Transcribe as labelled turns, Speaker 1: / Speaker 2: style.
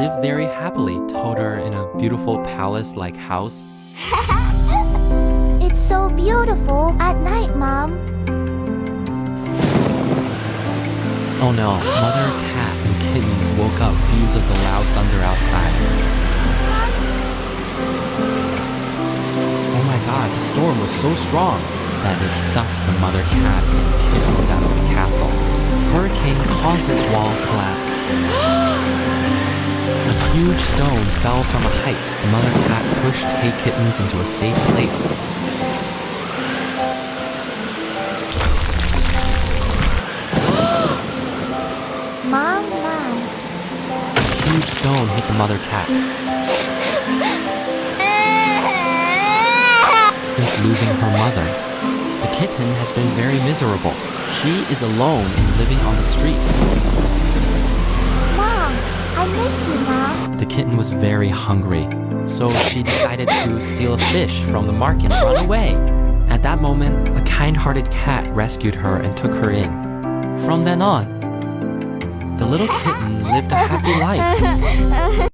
Speaker 1: lived very happily, told her in a beautiful palace-like house.
Speaker 2: It's so beautiful at night, Mom.
Speaker 1: Oh no, Mother Cat and kittens woke up views of the loud thunder outside. Oh my god, the storm was so strong that it sucked the Mother Cat and kittens out of the castle. Hurricane caused this wall collapse. A huge stone fell from a height. The Mother Cat pushed Hey Kittens into a safe place.
Speaker 2: Mom.
Speaker 1: A huge stone hit the Mother Cat. Since losing her mother, the kitten has been very miserable. She is alone and living on the streets.
Speaker 2: Mom, I miss you, Mom.
Speaker 1: The kitten was very hungry, so she decided to steal a fish from the market and run away. At that moment, a kind-hearted cat rescued her and took her in. From then on, the little kitten lived a happy life.